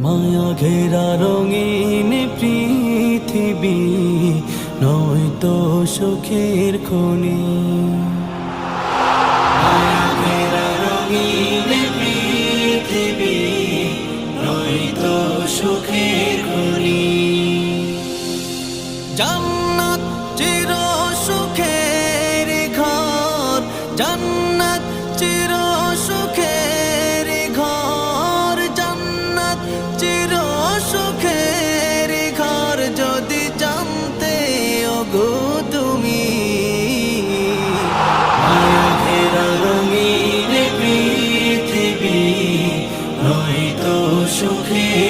মায়া ঘেরা রঙিন পৃথিবী নয়তো সুখের খনি। মায়া ঘেরা রঙিন পৃথিবী নয়তো সুখের খনি। জান্নাত চির সুখের ঘর, জান্নাত চির সুখের ঘর, জান্নাত চির সুখের ঘর যদি জানতে ওগো তুমি। মায়া ঘেরা রঙিন পৃথিবী নয়তো সুখের